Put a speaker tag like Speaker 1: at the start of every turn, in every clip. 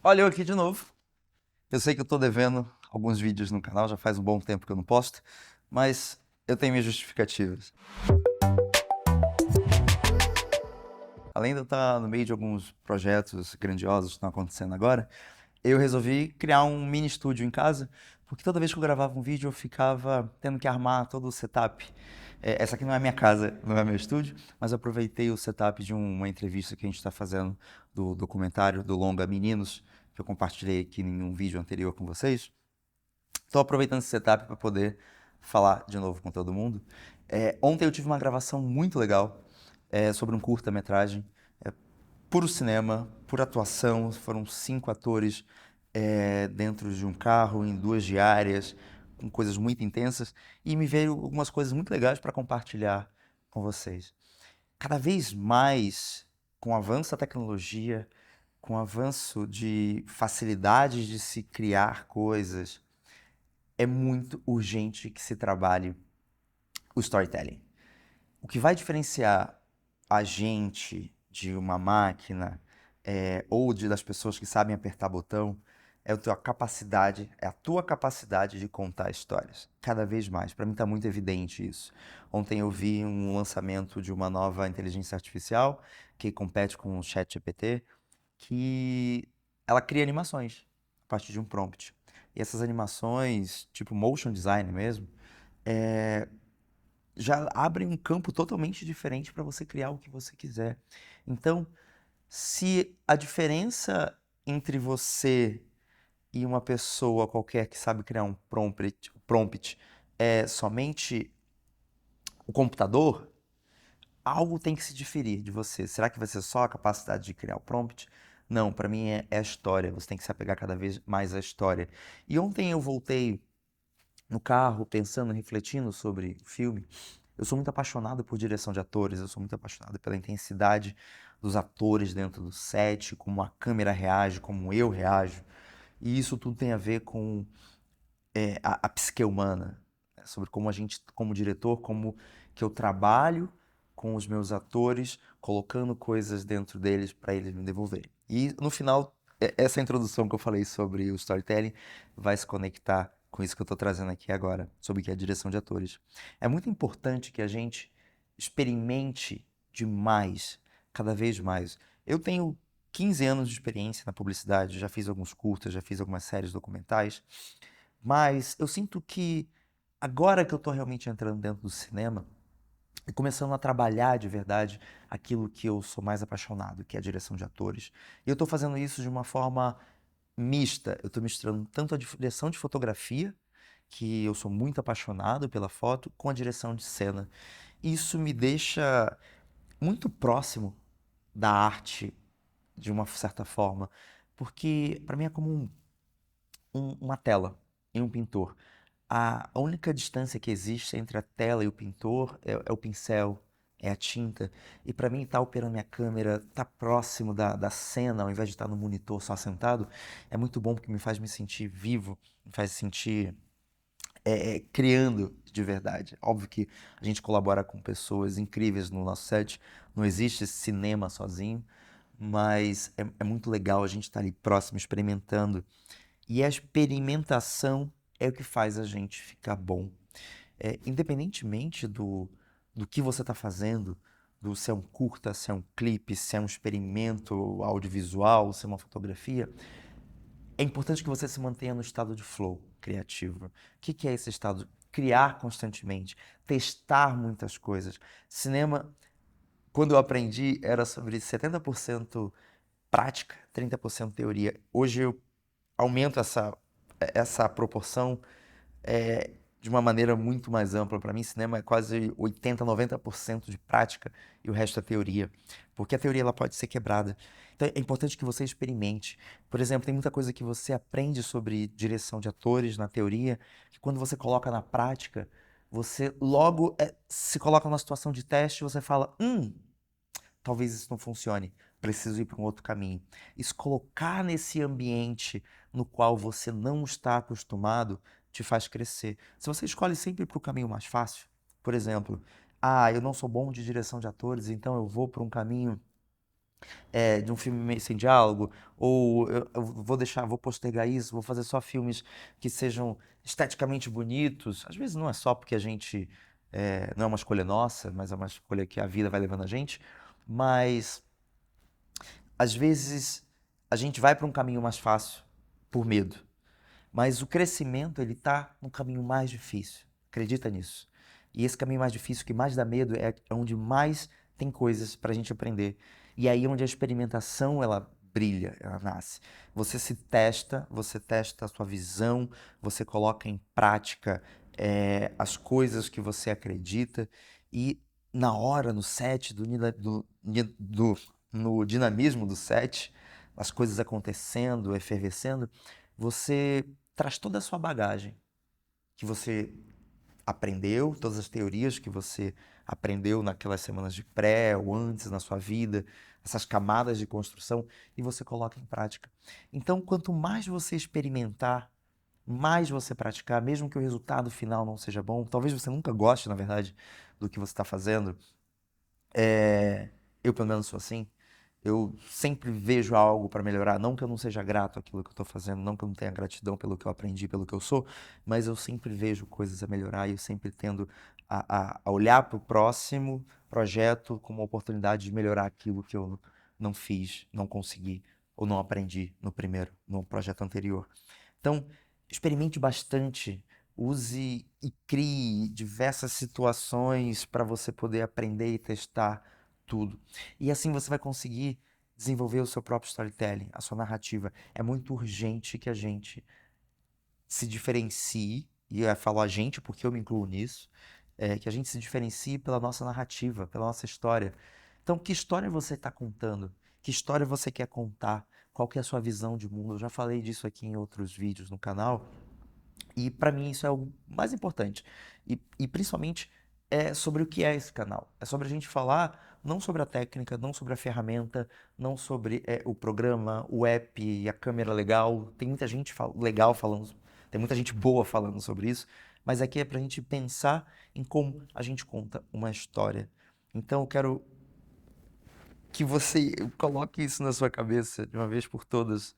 Speaker 1: Olha eu aqui de novo. Eu sei que eu tô devendo alguns vídeos no canal, já faz um bom tempo que eu não posto, mas eu tenho minhas justificativas. Além de eu estar no meio de alguns projetos grandiosos que estão acontecendo agora, eu resolvi criar um mini estúdio em casa, porque toda vez que eu gravava um vídeo eu ficava tendo que armar todo o setup. Essa aqui não é a minha casa, não é meu estúdio, mas eu aproveitei o setup de uma entrevista que a gente está fazendo do documentário do longa Meninos, que eu compartilhei aqui em um vídeo anterior com vocês. Estou aproveitando esse setup para poder falar de novo com todo mundo. Ontem eu tive uma gravação muito legal sobre um curta-metragem, puro cinema, pura atuação. Foram 5 atores dentro de um carro, em 2 diárias, com coisas muito intensas. E me veio algumas coisas muito legais para compartilhar com vocês. Cada vez mais, com o avanço da tecnologia, com o avanço de facilidades de se criar coisas, é muito urgente que se trabalhe o storytelling. O que vai diferenciar a gente de uma máquina ou das pessoas que sabem apertar botão é a tua capacidade de contar histórias. Cada vez mais. Para mim está muito evidente isso. Ontem eu vi um lançamento de uma nova inteligência artificial que compete com o ChatGPT, que ela cria animações a partir de um prompt. E essas animações, tipo motion design mesmo, já abrem um campo totalmente diferente para você criar o que você quiser. Então, se a diferença entre você e uma pessoa qualquer que sabe criar um prompt é somente o computador, algo tem que se diferir de você. Será que vai ser só a capacidade de criar o prompt? Não, para mim é a história. Você tem que se apegar cada vez mais à história. E ontem eu voltei no carro, pensando, refletindo sobre o filme. Eu sou muito apaixonado por direção de atores, eu sou muito apaixonado pela intensidade dos atores dentro do set, como a câmera reage, como eu reajo. E isso tudo tem a ver com a psique humana, né? Sobre como a gente, como diretor, como que eu trabalho com os meus atores, colocando coisas dentro deles para eles me devolverem. E no final, essa introdução que eu falei sobre o storytelling vai se conectar com isso que eu estou trazendo aqui agora, sobre o que é a direção de atores. É muito importante que a gente experimente demais, cada vez mais. Eu tenho 15 anos de experiência na publicidade, já fiz alguns curtas, já fiz algumas séries documentais, mas eu sinto que agora que eu estou realmente entrando dentro do cinema e começando a trabalhar de verdade aquilo que eu sou mais apaixonado, que é a direção de atores, e eu estou fazendo isso de uma forma mista. Eu estou misturando tanto a direção de fotografia, que eu sou muito apaixonado pela foto, com a direção de cena. Isso me deixa muito próximo da arte, de uma certa forma, porque para mim é como uma tela em um pintor. A única distância que existe entre a tela e o pintor é o pincel, é a tinta. E para mim, estar operando minha câmera, estar próximo da cena, ao invés de estar no monitor só sentado, é muito bom porque me faz me sentir vivo, me faz sentir criando de verdade. Óbvio que a gente colabora com pessoas incríveis no nosso set, não existe cinema sozinho, mas é muito legal a gente estar ali próximo, experimentando. E a experimentação é o que faz a gente ficar bom. Independentemente do que você está fazendo, do se é um curta, se é um clipe, se é um experimento audiovisual, se é uma fotografia, é importante que você se mantenha no estado de flow criativo. O que é esse estado? Criar constantemente, testar muitas coisas. Cinema, quando eu aprendi, era sobre 70% prática, 30% teoria. Hoje eu aumento essa proporção de uma maneira muito mais ampla. Para mim, cinema é quase 80, 90% de prática e o resto é teoria. Porque a teoria ela pode ser quebrada. Então é importante que você experimente. Por exemplo, tem muita coisa que você aprende sobre direção de atores na teoria, que quando você coloca na prática, você logo se coloca numa situação de teste e você fala, talvez isso não funcione, preciso ir para um outro caminho. Isso colocar nesse ambiente no qual você não está acostumado te faz crescer. Se você escolhe sempre para o caminho mais fácil, por exemplo, eu não sou bom de direção de atores, então eu vou para um caminho de um filme meio sem diálogo, ou eu vou postergar isso, vou fazer só filmes que sejam esteticamente bonitos. Às vezes não é só porque a gente, não é uma escolha nossa, mas é uma escolha que a vida vai levando a gente, mas às vezes a gente vai para um caminho mais fácil por medo, mas o crescimento ele tá no caminho mais difícil. Acredita nisso. E esse caminho mais difícil, que mais dá medo, é onde mais tem coisas para a gente aprender. E aí é onde a experimentação ela brilha, ela nasce. Você testa a sua visão, você coloca em prática as coisas que você acredita e na hora, no set, no dinamismo do set, as coisas acontecendo, efervescendo, você traz toda a sua bagagem que você aprendeu, todas as teorias que você aprendeu naquelas semanas de pré ou antes na sua vida, essas camadas de construção, e você coloca em prática. Então, quanto mais você experimentar, mais você praticar, mesmo que o resultado final não seja bom, talvez você nunca goste, na verdade, do que você está fazendo, eu pelo menos sou assim, eu sempre vejo algo para melhorar, não que eu não seja grato àquilo que eu estou fazendo, não que eu não tenha gratidão pelo que eu aprendi, pelo que eu sou, mas eu sempre vejo coisas a melhorar e eu sempre tendo a olhar para o próximo projeto como uma oportunidade de melhorar aquilo que eu não fiz, não consegui ou não aprendi no projeto anterior. Então, experimente bastante, use e crie diversas situações para você poder aprender e testar tudo. E assim você vai conseguir desenvolver o seu próprio storytelling, a sua narrativa. É muito urgente que a gente se diferencie, e eu falo a gente porque eu me incluo nisso, que a gente se diferencie pela nossa narrativa, pela nossa história. Então, que história você está contando? Que história você quer contar? Qual que é a sua visão de mundo? Eu já falei disso aqui em outros vídeos no canal, e para mim isso é o mais importante. E principalmente é sobre o que é esse canal. É sobre a gente falar não sobre a técnica, não sobre a ferramenta, não sobre o programa, o app e a câmera legal. Tem muita gente legal falando, tem muita gente boa falando sobre isso, mas aqui é para a gente pensar em como a gente conta uma história. Então eu quero que você coloque isso na sua cabeça de uma vez por todas.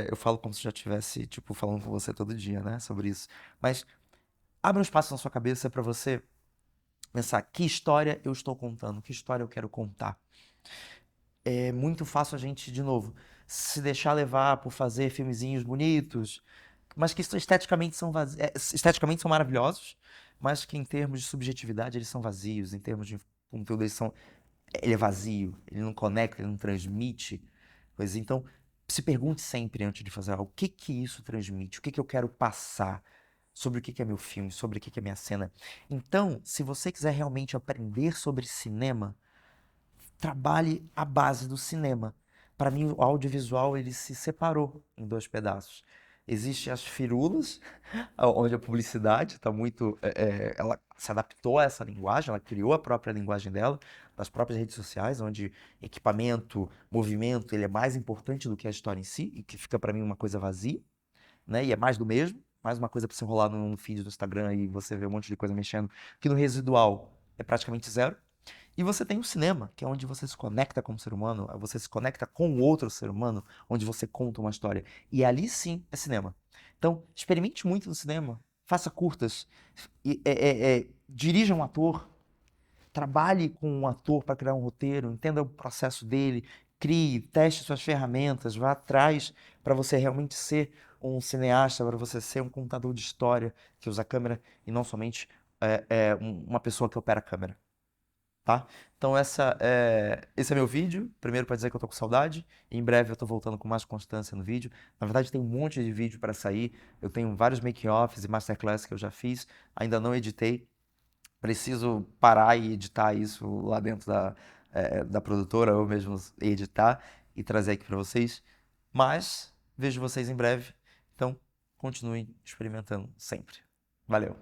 Speaker 1: Eu falo como se já estivesse, tipo, falando com você todo dia, né, sobre isso. Mas abre um espaço na sua cabeça para você pensar que história eu estou contando, que história eu quero contar. É muito fácil a gente, de novo, se deixar levar por fazer filmezinhos bonitos, mas que esteticamente são maravilhosos, mas que em termos de subjetividade eles são vazios, em termos de conteúdo ele é vazio, ele não conecta, ele não transmite coisas. Então, se pergunte sempre antes de fazer algo, o que que isso transmite? O que que eu quero passar? Sobre o que que é meu filme? Sobre o que que é minha cena? Então, se você quiser realmente aprender sobre cinema, trabalhe a base do cinema. Para mim, o audiovisual ele se separou em dois pedaços. Existem as firulas, onde a publicidade está muito. Ela se adaptou a essa linguagem, ela criou a própria linguagem dela, das próprias redes sociais, onde equipamento, movimento, ele é mais importante do que a história em si, e que fica para mim uma coisa vazia, né? E é mais do mesmo, mais uma coisa para você rolar num feed do Instagram e você ver um monte de coisa mexendo, que no residual é praticamente zero. E você tem o cinema, que é onde você se conecta com o ser humano, você se conecta com o outro ser humano, onde você conta uma história. E ali sim é cinema. Então, experimente muito no cinema, faça curtas, dirija um ator, trabalhe com um ator para criar um roteiro, entenda o processo dele, crie, teste suas ferramentas, vá atrás para você realmente ser um cineasta, para você ser um contador de história que usa a câmera e não somente uma pessoa que opera a câmera. Tá? Então esse é meu vídeo. Primeiro para dizer que eu tô com saudade. Em breve eu tô voltando com mais constância no vídeo. Na verdade tem um monte de vídeo para sair. Eu tenho vários making-offs e masterclass que eu já fiz. Ainda não editei. Preciso parar e editar isso lá dentro da produtora, ou mesmo editar e trazer aqui para vocês. Mas vejo vocês em breve. Então continuem experimentando sempre. Valeu!